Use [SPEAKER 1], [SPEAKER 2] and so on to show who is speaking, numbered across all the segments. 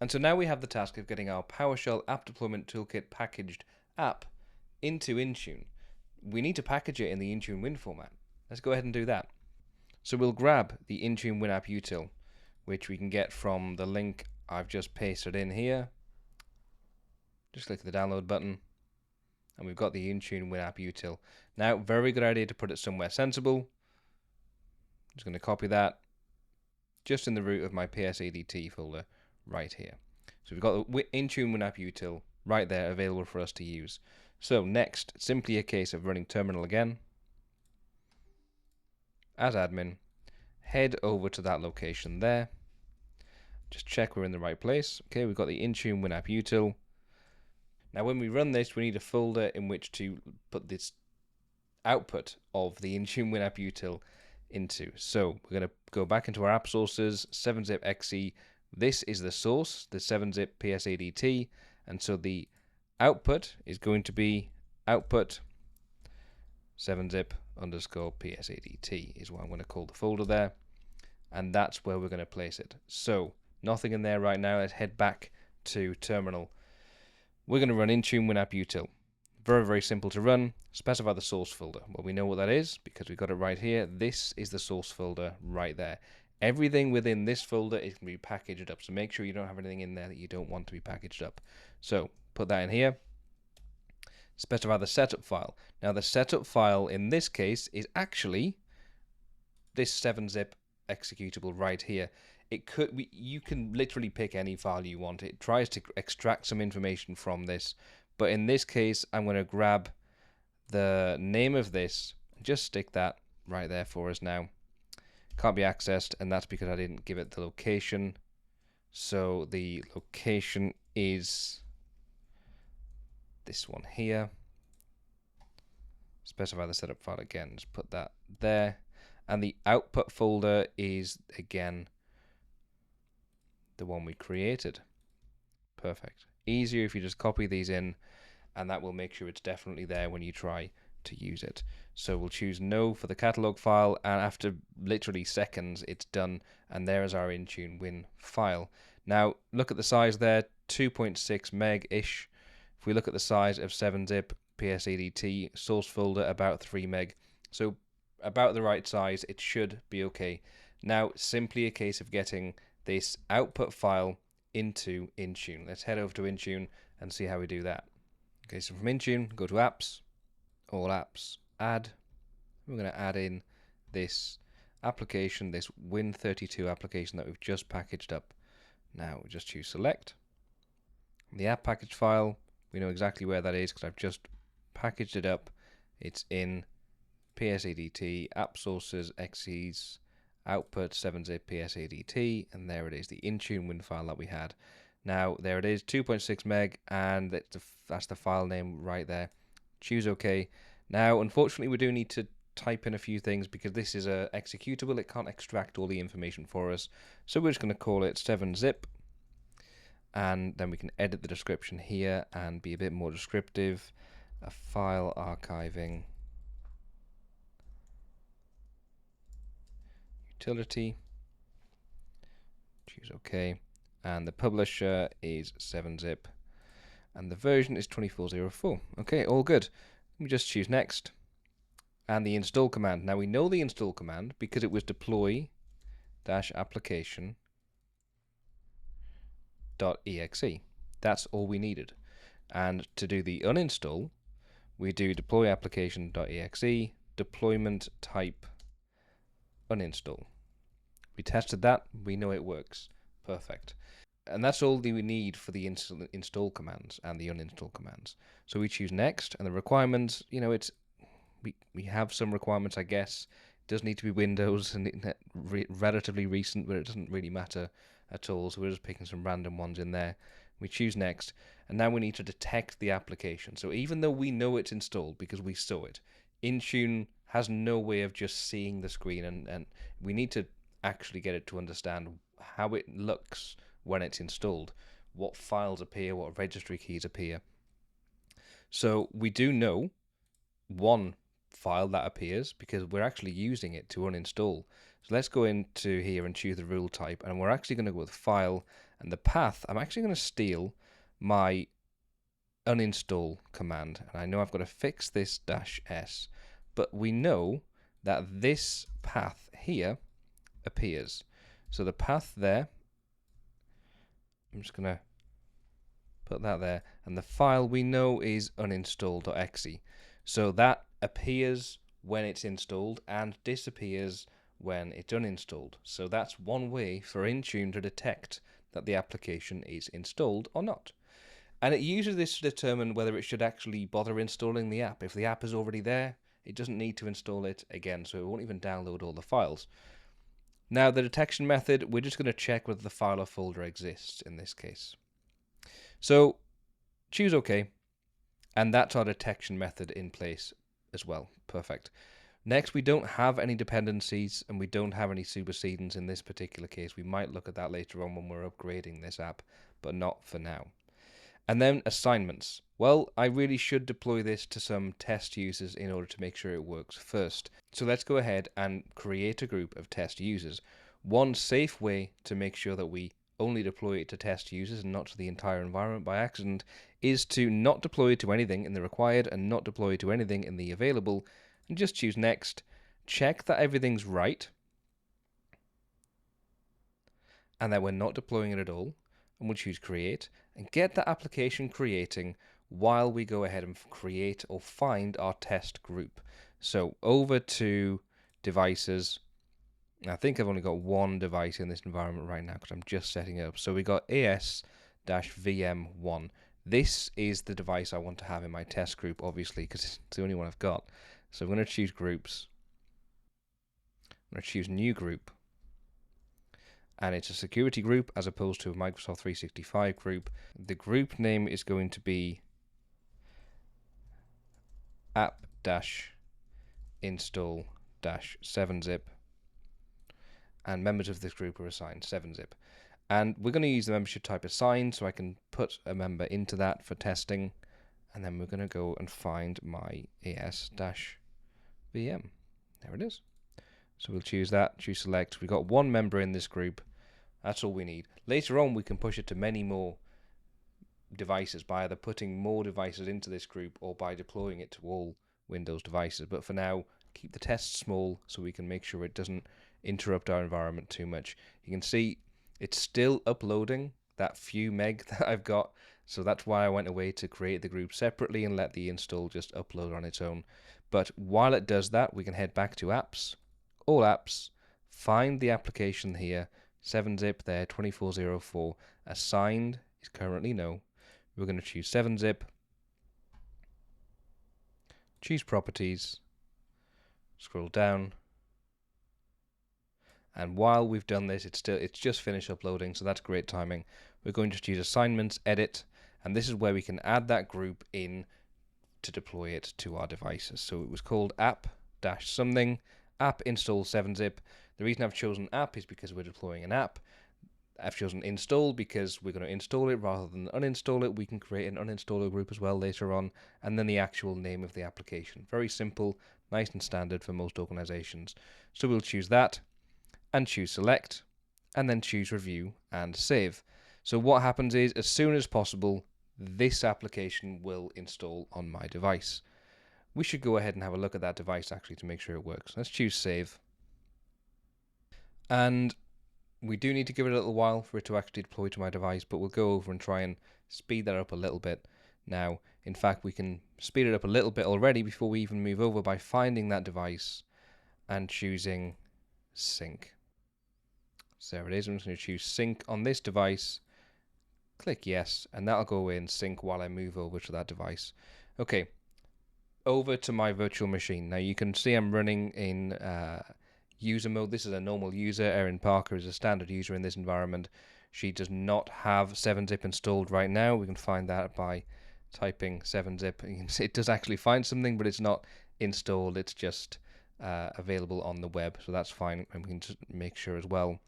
[SPEAKER 1] And so now we have the task of getting our PowerShell App Deployment Toolkit packaged app into Intune. We need to package it in the Intune Win format. Let's go ahead and do that. So we'll grab the Intune Win App Util, which we can get from the link I've just pasted in here. Just click the download button, and we've got the Intune Win App Util. Now, very good idea to put it somewhere sensible. I'm just going to copy that just in the root of my PSADT folder right here. So we've got the Intune Win App Util right there available for us to use. So next, simply a case of running terminal again. As admin, head over to that location there. Just check we're in the right place. Okay, we've got the Intune Win App Util. Now when we run this, we need a folder in which to put this output of the Intune Win App Util into. So we're going to go back into our app sources, 7-zip exe. This is the source, the 7-zip PSADT, and so the output is going to be output 7-zip underscore PSADT is what I'm going to call the folder there, and that's where we're going to place it. So nothing in there right now. Let's head back to terminal. We're going to run Intune Win App Util. Very, very simple to run. Specify the source folder. Well, we know what that is because we've got it right here. This is the source folder right there. Everything within this folder is going to be packaged up. So make sure you don't have anything in there that you don't want to be packaged up. So put that in here. Specify the setup file. Now the setup file in this case is actually this 7-zip executable right here. You can literally pick any file you want. It tries to extract some information from this. But in this case, I'm going to grab the name of this and just stick that right there for us now. Can't be accessed, and that's because I didn't give it the location. So the location is this one here. Specify the setup file again. Just put that there. And the output folder is, again, the one we created. Perfect. Easier if you just copy these in, and that will make sure it's definitely there when you try to use it. So we'll choose no for the catalog file, and after literally seconds it's done, and there is our Intune Win file. Now look at the size there, 2.6 meg-ish. If we look at the size of 7-zip PSADT source folder, about 3 meg. So about the right size, it should be okay. Now simply a case of getting this output file into Intune. Let's head over to Intune and see how we do that. Okay, so from Intune, go to Apps, All Apps, Add. We're going to add in this application, this Win32 application that we've just packaged up. Now we just choose Select. The app package file, we know exactly where that is because I've just packaged it up. It's in PSADT, App Sources, Exes, Output 7-zip PSADT, and there it is, the Intune Win file that we had. Now there it is, 2.6 meg, and that's the file name right there. Choose OK. Now unfortunately we do need to type in a few things because this is a executable. It can't extract all the information for us, so we're just going to call it 7-zip, and then we can edit the description here and be a bit more descriptive. A file archiving utility. Choose OK, and the publisher is 7-zip, and the version is 2404. Okay, all good. Let me just choose next, and the install command. Now we know the install command because it was deploy-application.exe. That's all we needed. And to do the uninstall, we do deploy-application.exe deployment type uninstall. We tested that, we know it works. Perfect. And that's all that we need for the install commands and the uninstall commands. So we choose next, and the requirements, we have some requirements, I guess. It does need to be Windows and relatively recent, but it doesn't really matter at all. So we're just picking some random ones in there. We choose next, and now we need to detect the application. So even though we know it's installed because we saw it, Intune has no way of just seeing the screen, and we need to actually get it to understand how it looks when it's installed, what files appear, what registry keys appear. So we do know one file that appears because we're actually using it to uninstall. So let's go into here and choose the rule type, and we're actually going to go with file, And the path, I'm actually going to steal my uninstall command. And I know I've got to fix this -s, but we know that this path here appears. So the path there, I'm just going to put that there, and the file we know is uninstall.exe. So that appears when it's installed and disappears when it's uninstalled. So that's one way for Intune to detect that the application is installed or not. And it uses this to determine whether it should actually bother installing the app. If the app is already there, it doesn't need to install it again, so it won't even download all the files. Now, the detection method, we're just going to check whether the file or folder exists in this case. So choose OK, and that's our detection method in place as well. Perfect. Next, we don't have any dependencies and we don't have any supersedents in this particular case. We might look at that later on when we're upgrading this app, but not for now. And then assignments. Well, I really should deploy this to some test users in order to make sure it works first. So let's go ahead and create a group of test users. One safe way to make sure that we only deploy it to test users and not to the entire environment by accident is to not deploy it to anything in the required and not deploy it to anything in the available, and just choose next. Check that everything's right and that we're not deploying it at all, and we'll choose create and get that application creating while we go ahead and create or find our test group. So over to devices. I think I've only got one device in this environment right now because I'm just setting it up. So we got AS-VM1. This is the device I want to have in my test group, obviously, because it's the only one I've got. So I'm going to choose groups. I'm going to choose new group. And it's a security group as opposed to a Microsoft 365 group. The group name is going to be app-install-7zip. And members of this group are assigned 7zip. And we're going to use the membership type assigned, so I can put a member into that for testing. And then we're going to go and find my AS-VM. There it is. So we'll choose that, choose select. We've got one member in this group. That's all we need. Later on, we can push it to many more devices by either putting more devices into this group or by deploying it to all Windows devices. But for now, keep the test small so we can make sure it doesn't interrupt our environment too much. You can see it's still uploading that few meg that I've got, so that's why I went away to create the group separately and let the install just upload on its own. But while it does that, we can head back to apps, all apps, find the application here, 7zip there, 2404, assigned is currently no. We're going to choose 7zip, choose properties, scroll down, and while we've done this, it's just finished uploading, so that's great timing. We're going to choose assignments, edit, and this is where we can add that group in to deploy it to our devices. So it was called app-something, app install 7zip. The reason I've chosen app is because we're deploying an app. I've chosen install because we're going to install it rather than uninstall it. We can create an uninstaller group as well later on, and then the actual name of the application. Very simple, nice and standard for most organizations. So we'll choose that and choose select, and then choose review and save. So what happens is, as soon as possible, this application will install on my device. We should go ahead and have a look at that device actually to make sure it works. Let's choose save. And we do need to give it a little while for it to actually deploy to my device, but we'll go over and try and speed that up a little bit. Now, in fact, we can speed it up a little bit already before we even move over by finding that device and choosing sync. So there it is. I'm just going to choose sync on this device, click yes, and that'll go away and sync while I move over to that device. Okay, over to my virtual machine. Now you can see I'm running in user mode. This is a normal user. Erin Parker is a standard user in this environment. She does not have 7zip installed right now. We can find that by typing 7zip. You can see it does actually find something, but it's not installed. It's just available on the web, so that's fine. And we can just make sure as well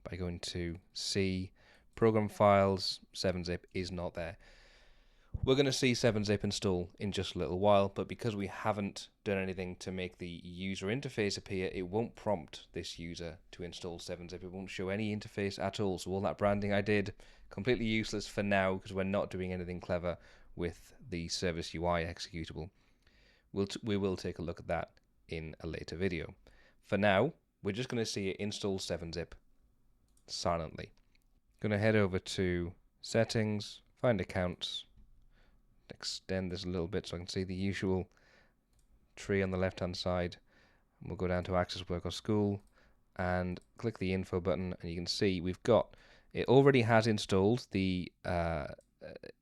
[SPEAKER 1] by going to C, program files, 7zip is not there. We're going to see 7zip install in just a little while, but because we haven't done anything to make the user interface appear, it won't prompt this user to install 7zip. It won't show any interface at all. So all that branding I did completely useless for now because we're not doing anything clever with the service UI executable. We will take a look at that in a later video. For now, we're just going to see it install 7-zip silently. Going to head over to settings, find accounts, extend this a little bit so I can see the usual tree on the left hand side. We'll go down to access work or school and click the info button, and you can see we've got, it already has installed the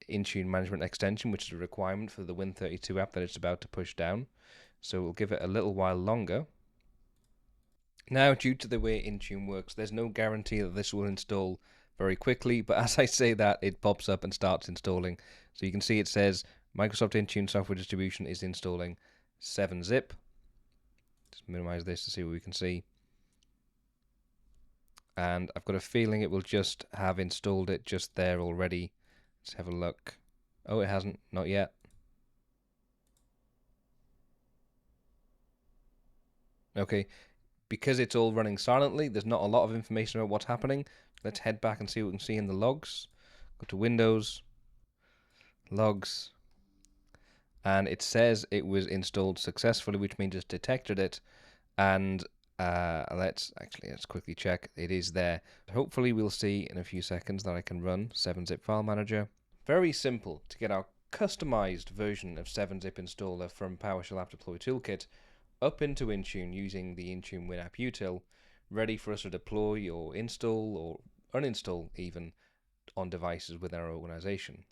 [SPEAKER 1] Intune management extension, which is a requirement for the Win32 app that it's about to push down. So we'll give it a little while longer. Now, due to the way Intune works, there's no guarantee that this will install very quickly, but as I say that, it pops up and starts installing. So you can see it says Microsoft Intune software distribution is installing 7-zip. Just minimize this to see what we can see. And I've got a feeling it will just have installed it just there already. Let's have a look. Oh, it hasn't, not yet. Okay, because it's all running silently, there's not a lot of information about what's happening. Let's head back and see what we can see in the logs. Go to Windows, logs, and it says it was installed successfully, which means it's detected it. And let's quickly check. It is there. Hopefully we'll see in a few seconds that I can run 7-zip file manager. Very simple to get our customized version of 7-zip installer from PowerShell App Deploy Toolkit up into Intune using the Intune WinApp util, ready for us to deploy or install or uninstall even on devices within our organization.